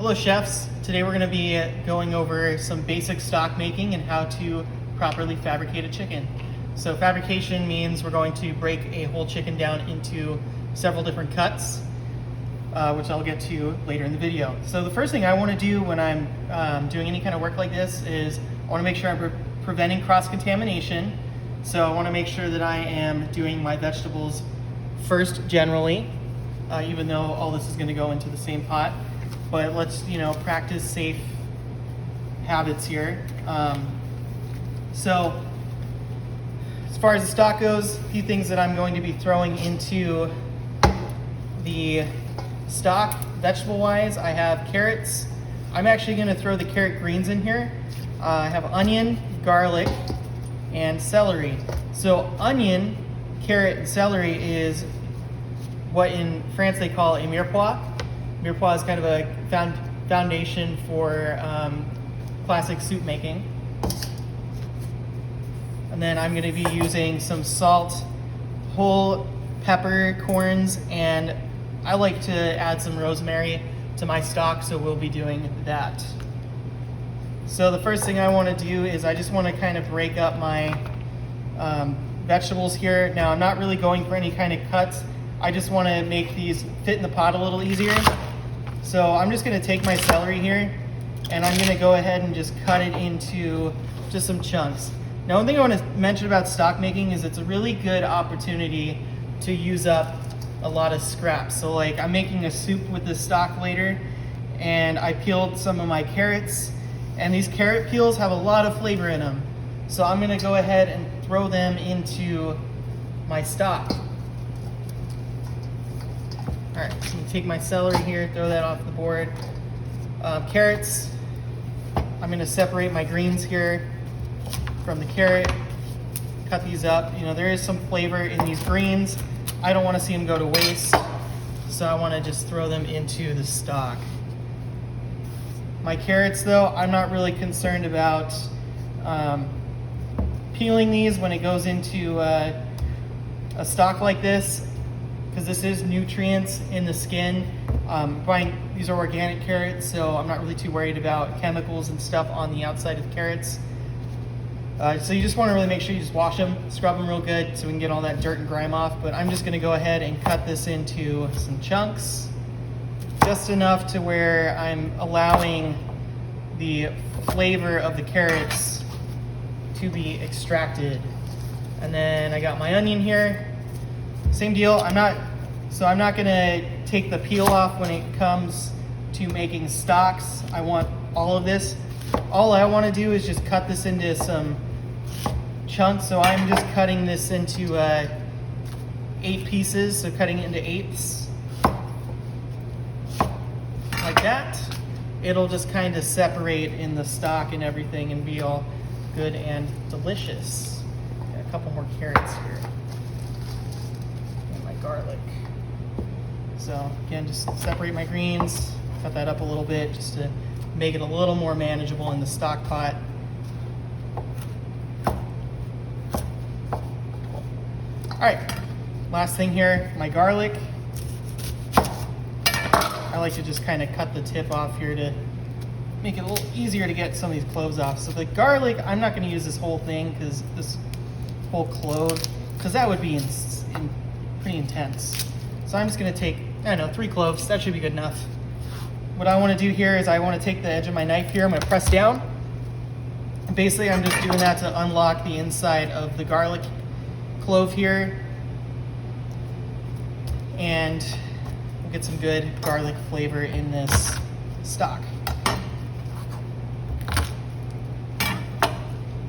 Hello chefs, today we're going to be going over some basic stock making and how to properly fabricate a chicken. So fabrication means we're going to break a whole chicken down into several different cuts, which I'll get to later in the video. So the first thing I want to do when I'm doing any kind of work like this is I want to make sure I'm preventing cross-contamination. So I want to make sure that I am doing my vegetables first generally, even though all this is going to go into the same pot. But let's, practice safe habits here. So as far as the stock goes, a few things that I'm going to be throwing into the stock vegetable-wise. I have carrots. I'm actually going to throw the carrot greens in here. I have onion, garlic, and celery. So onion, carrot, and celery is what in France they call a mirepoix. Mirepoix is kind of a foundation for classic soup making. And then I'm going to be using some salt, whole peppercorns, and I like to add some rosemary to my stock, so we'll be doing that. So the first thing I want to do is I just want to kind of break up my vegetables here. Now I'm not really going for any kind of cuts. I just want to make these fit in the pot a little easier. So I'm just going to take my celery here and I'm going to go ahead and just cut it into just some chunks. Now one thing I want to mention about stock making is it's a really good opportunity to use up a lot of scraps. So like I'm making a soup with this stock later and I peeled some of my carrots, and these carrot peels have a lot of flavor in them. So I'm going to go ahead and throw them into my stock. All right, so I'm gonna take my celery here, throw that off the board. Carrots, I'm gonna separate my greens here from the carrot, cut these up. There is some flavor in these greens. I don't wanna see them go to waste, so I wanna just throw them into the stock. My carrots though, I'm not really concerned about peeling these when it goes into a stock like this, because this is nutrients in the skin. These are organic carrots, so I'm not really too worried about chemicals and stuff on the outside of carrots. So you just want to really make sure you just wash them, scrub them real good so we can get all that dirt and grime off. But I'm just going to go ahead and cut this into some chunks, just enough to where I'm allowing the flavor of the carrots to be extracted. And then I got my onion here. Same deal. I'm not gonna take the peel off when it comes to making stocks. I want all of this. All I want to do is just cut this into some chunks. So I'm just cutting this into 8 pieces. So cutting it into 8s like that. It'll just kind of separate in the stock and everything and be all good and delicious. Got a couple more carrots here. Garlic. So again, just separate my greens, cut that up a little bit just to make it a little more manageable in the stock pot. All right, last thing here, my garlic. I like to just kind of cut the tip off here to make it a little easier to get some of these cloves off. So the garlic, I'm not going to use this whole thing, because this whole clove, because that would be pretty intense. So I'm just going to take, 3 cloves. That should be good enough. What I want to do here is I want to take the edge of my knife here. I'm going to press down. And basically, I'm just doing that to unlock the inside of the garlic clove here. And we'll get some good garlic flavor in this stock.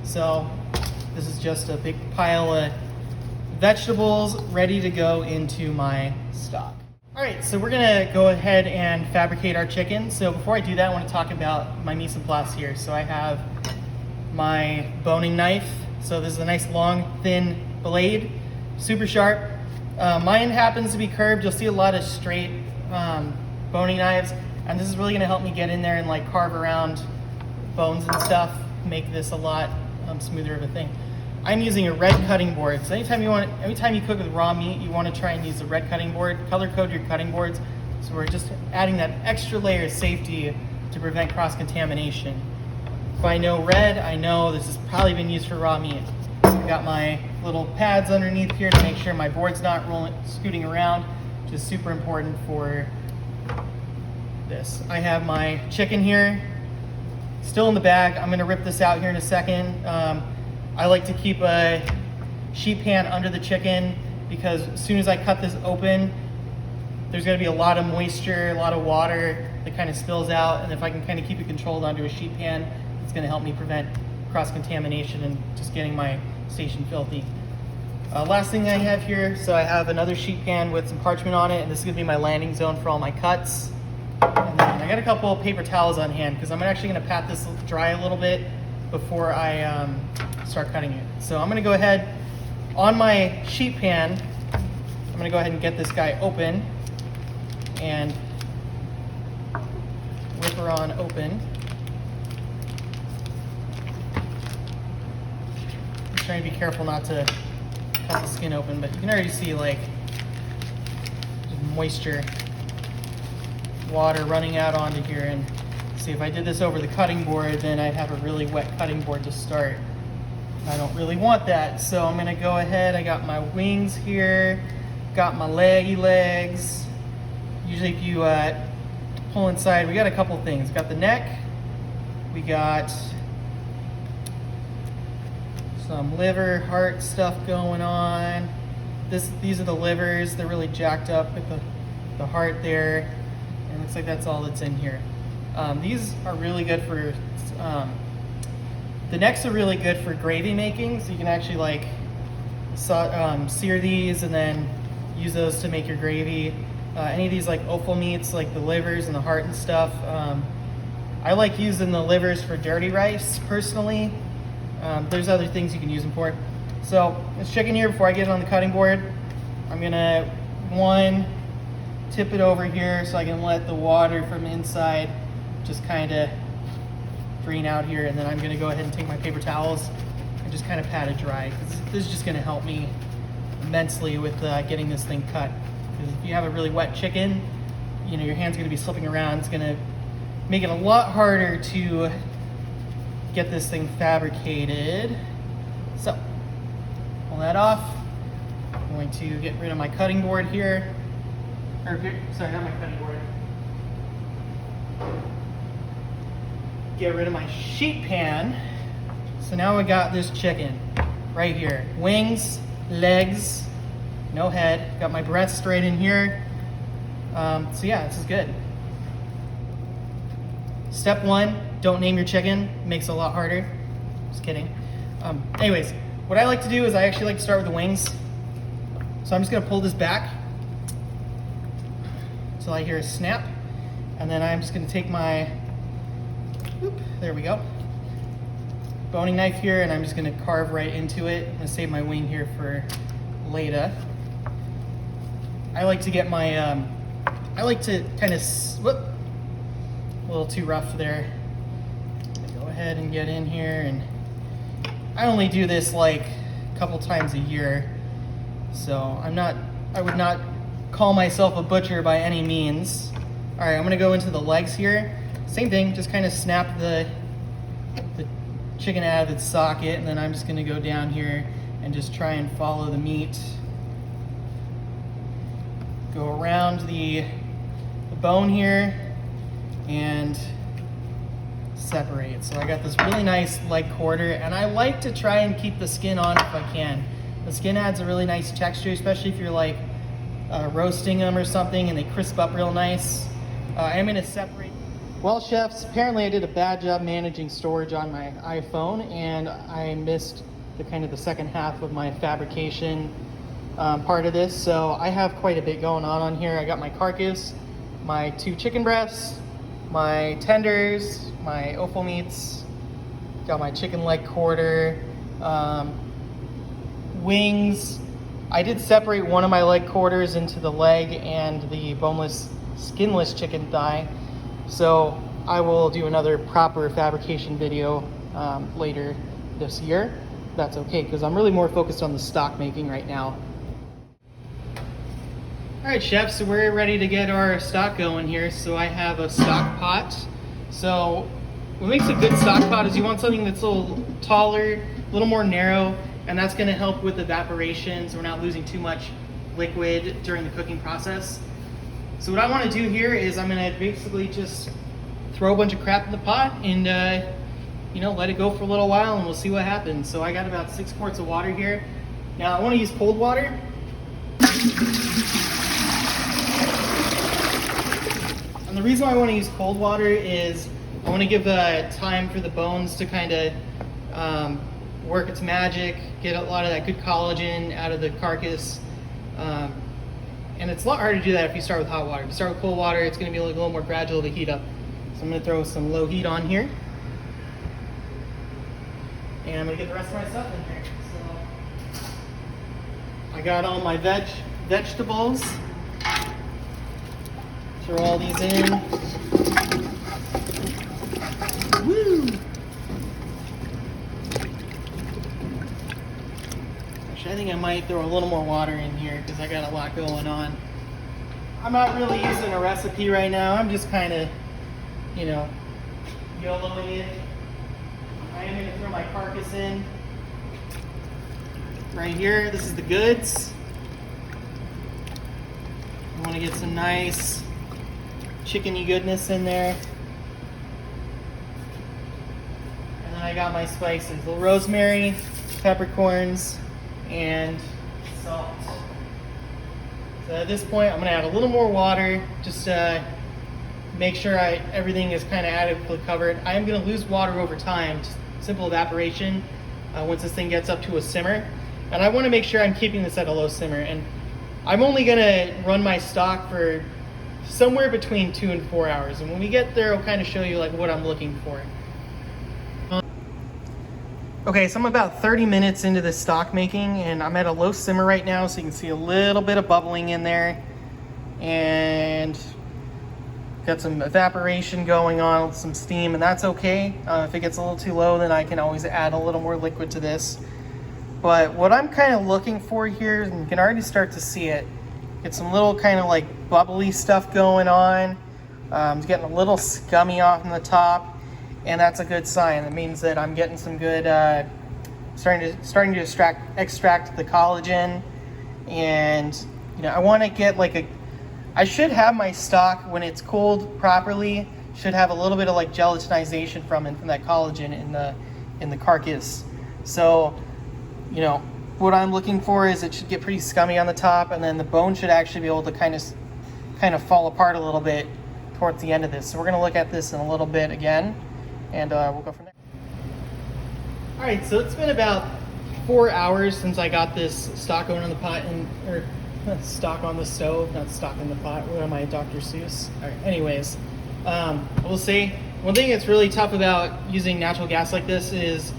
So this is just a big pile of vegetables ready to go into my stock. All right, so we're gonna go ahead and fabricate our chicken. So before I do that, I wanna talk about my mise en place here. So I have my boning knife. So this is a nice long, thin blade, super sharp. Mine happens to be curved. You'll see a lot of straight boning knives, and this is really gonna help me get in there and like carve around bones and stuff, make this a lot smoother of a thing. I'm using a red cutting board. So anytime you cook with raw meat, you want to try and use the red cutting board. Color code your cutting boards. So we're just adding that extra layer of safety to prevent cross-contamination. If I know red, I know this has probably been used for raw meat. I've got my little pads underneath here to make sure my board's not scooting around, which is super important for this. I have my chicken here, still in the bag. I'm gonna rip this out here in a second. I like to keep a sheet pan under the chicken because as soon as I cut this open, there's gonna be a lot of moisture, a lot of water that kind of spills out, and if I can kind of keep it controlled onto a sheet pan, it's gonna help me prevent cross-contamination and just getting my station filthy. Last thing I have here, so I have another sheet pan with some parchment on it, and this is gonna be my landing zone for all my cuts. And then I got a couple of paper towels on hand because I'm actually gonna pat this dry a little bit before I start cutting it. So I'm gonna go ahead, on my sheet pan, I'm gonna go ahead and get this guy open and whip her on open. I'm trying to be careful not to cut the skin open, but you can already see like just moisture, water running out onto here. And see, if I did this over the cutting board, then I'd have a really wet cutting board to start. I don't really want that, so I'm gonna go ahead. I got my wings here, got my leggy legs. Usually if you pull inside, we got a couple things. Got the neck, we got some liver, heart stuff going on. These are the livers. They're really jacked up with the heart there. And it looks like that's all that's in here. These are really good for, the necks are really good for gravy making. So you can actually like sear these and then use those to make your gravy. Any of these like offal meats, like the livers and the heart and stuff. I like using the livers for dirty rice personally. There's other things you can use them for. So this chicken here, before I get it on the cutting board, I'm gonna tip it over here so I can let the water from inside just kind of drain out here, and then I'm gonna go ahead and take my paper towels and just kind of pat it dry, because this is just gonna help me immensely with getting this thing cut. Because if you have a really wet chicken, you know, your hand's gonna be slipping around. It's gonna make it a lot harder to get this thing fabricated. So, pull that off. I'm going to get rid of my cutting board here. Sorry, not my cutting board. Get rid of my sheet pan. So now we got this chicken right here. Wings, legs, no head. Got my breast straight in here. So yeah, this is good. Step one, don't name your chicken. It makes it a lot harder. Just kidding. Anyways, what I like to do is I actually like to start with the wings. So I'm just gonna pull this back until I hear a snap. And then I'm just gonna take my, there we go, boning knife here, and I'm just gonna carve right into it. I'm gonna save my wing here for later. I like to get my, I like to kind of, a little too rough there. Go ahead and get in here, and I only do this like a couple times a year, so I would not call myself a butcher by any means. All right, I'm gonna go into the legs here. Same thing, just kind of snap the chicken out of its socket, and then I'm just gonna go down here and just try and follow the meat. Go around the bone here and separate. So I got this really nice leg quarter, and I like to try and keep the skin on if I can. The skin adds a really nice texture, especially if you're like roasting them or something and they crisp up real nice. I'm gonna separate. Well, chefs, apparently I did a bad job managing storage on my iPhone, and I missed the second half of my fabrication part of this. So I have quite a bit going on here. I got my carcass, my 2 chicken breasts, my tenders, my offal meats, got my chicken leg quarter, wings. I did separate one of my leg quarters into the leg and the boneless, skinless chicken thigh. So I will do another proper fabrication video later this year. That's okay, because I'm really more focused on the stock making right now. All right, chef, so we're ready to get our stock going here. So I have a stock pot. So what makes a good stock pot is you want something that's a little taller, a little more narrow, and that's gonna help with evaporation so we're not losing too much liquid during the cooking process. So what I wanna do here is I'm gonna basically just throw a bunch of crap in the pot and let it go for a little while and we'll see what happens. So I got about 6 quarts of water here. Now I wanna use cold water. And the reason why I want to use cold water is I want to give time for the bones to kind of work its magic, get a lot of that good collagen out of the carcass. And it's a lot harder to do that if you start with hot water. If you start with cold water, it's going to be a little more gradual to heat up. So I'm going to throw some low heat on here. And I'm going to get the rest of my stuff in here. So I got all my vegetables. Throw all these in. Woo! Actually, I think I might throw a little more water in here because I got a lot going on. I'm not really using a recipe right now. I'm just kind of, YOLOing it. I am going to throw my carcass in. Right here, this is the goods. I want to get some nice chickeny goodness in there. And then I got my spices, a little rosemary, peppercorns, and salt. So at this point, I'm gonna add a little more water, just to make sure everything is kind of adequately covered. I am gonna lose water over time, just simple evaporation, once this thing gets up to a simmer. And I wanna make sure I'm keeping this at a low simmer. And I'm only gonna run my stock for somewhere between 2 and 4 hours, and when we get there I'll kind of show you what I'm looking for. Okay, so I'm about 30 minutes into the stock making and I'm at a low simmer right now, so you can see a little bit of bubbling in there and got some evaporation going on with some steam, and that's okay. If it gets a little too low, then I can always add a little more liquid to this. But what I'm kind of looking for here, and you can already start to see it, get some little kind of bubbly stuff going on. It's getting a little scummy off on the top, and that's a good sign. That means that I'm getting some good, starting to extract the collagen. And I want to get I should have my stock when it's cooled properly, should have a little bit of gelatinization from that collagen in the carcass. So what I'm looking for is it should get pretty scummy on the top, and then the bone should actually be able to kind of fall apart a little bit towards the end of this. So we're going to look at this in a little bit again, and we'll go from there. All right, so it's been about 4 hours since I got this stock going in the pot, or stock on the stove, not stock in the pot. What am I, Dr. Seuss? All right, anyways, I will say one thing that's really tough about using natural gas like this is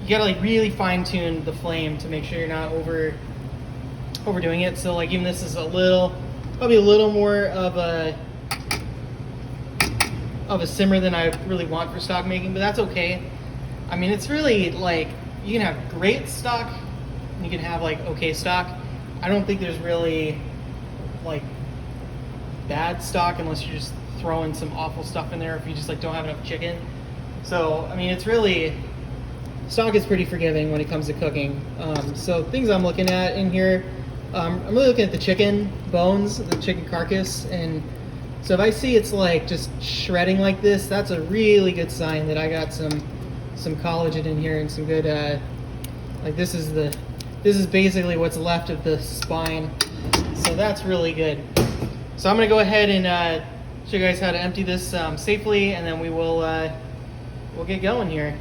you gotta really fine tune the flame to make sure you're not overdoing it. So even this is probably a little more of a simmer than I really want for stock making, but that's okay. I mean, it's really you can have great stock and you can have okay stock. I don't think there's really bad stock unless you're just throwing some awful stuff in there if you just don't have enough chicken. So I mean, it's really, stock is pretty forgiving when it comes to cooking. So things I'm looking at in here, I'm really looking at the chicken bones, the chicken carcass, and so if I see it's just shredding like this, that's a really good sign that I got some collagen in here and some good this is basically what's left of the spine. So that's really good. So I'm gonna go ahead and show you guys how to empty this safely, and then we'll get going here.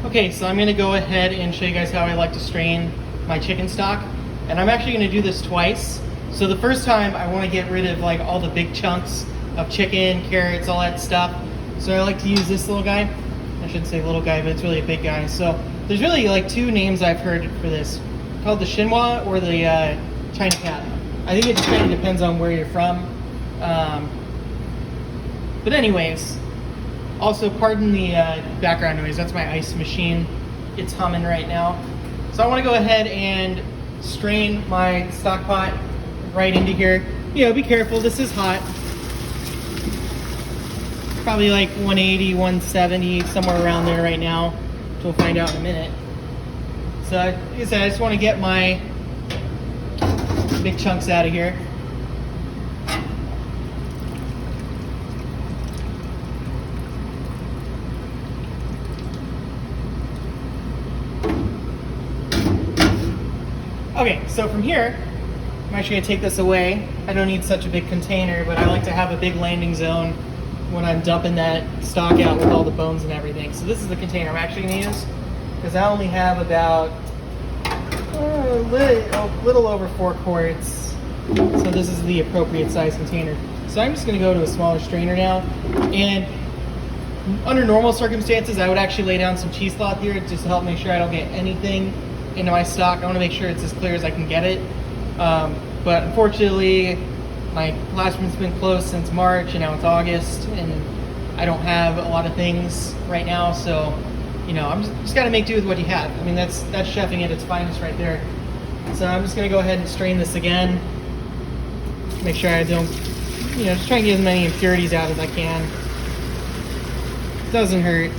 Okay, so I'm gonna go ahead and show you guys how I like to strain my chicken stock. And I'm actually gonna do this twice. So the first time I wanna get rid of all the big chunks of chicken, carrots, all that stuff. So I like to use this little guy. I shouldn't say little guy, but it's really a big guy. So there's really 2 names I've heard for this, called the Chinois or the China cat. I think it just kind of depends on where you're from. But anyways, also pardon the background noise. That's my ice machine. It's humming right now. So I want to go ahead and strain my stock pot right into here. You know, be careful, this is hot. Probably like 180, 170, somewhere around there right now, which we'll find out in a minute. So like I said, I just want to get my big chunks out of here. Okay, so from here, I'm actually going to take this away. I don't need such a big container, but I like to have a big landing zone when I'm dumping that stock out with all the bones and everything. So this is the container I'm actually going to use, because I only have about a little over 4 quarts. So this is the appropriate size container. So I'm just going to go to a smaller strainer now. And under normal circumstances, I would actually lay down some cheesecloth here just to help make sure I don't get anything into my stock. I want to make sure it's as clear as I can get it. But unfortunately, my glassroom's been closed since March, and now it's August, and I don't have a lot of things right now, so you know, I'm just gotta make do with what you have. I mean, that's chefing at its finest right there. So I'm just gonna go ahead and strain this again. Make sure I don't, you know, just try and get as many impurities out as I can. Doesn't hurt.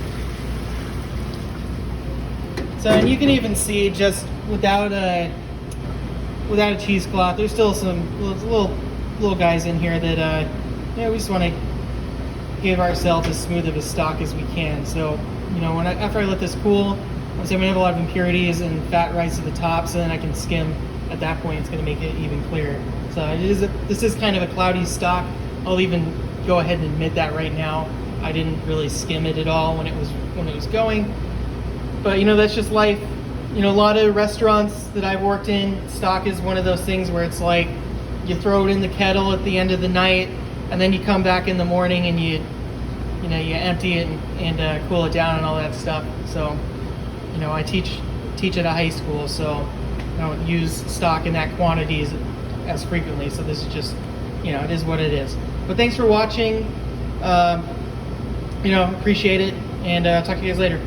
So, and you can even see just without a cheesecloth, there's still some little guys in here that yeah, we just want to give ourselves as smooth of a stock as we can. So, you know, after I let this cool, I'm gonna have a lot of impurities and fat rise to the top, so then I can skim. At that point, it's going to make it even clearer. So this is kind of a cloudy stock. I'll even go ahead and admit that right now. I didn't really skim it at all when it was going. But you know, that's just life. You know, a lot of restaurants that I've worked in, stock is one of those things where it's like you throw it in the kettle at the end of the night, and then you come back in the morning and you empty it and cool it down and all that stuff. So, you know, I teach at a high school, so I don't use stock in that quantity as frequently. So this is just, you know, it is what it is. But thanks for watching. You know, appreciate it, and talk to you guys later.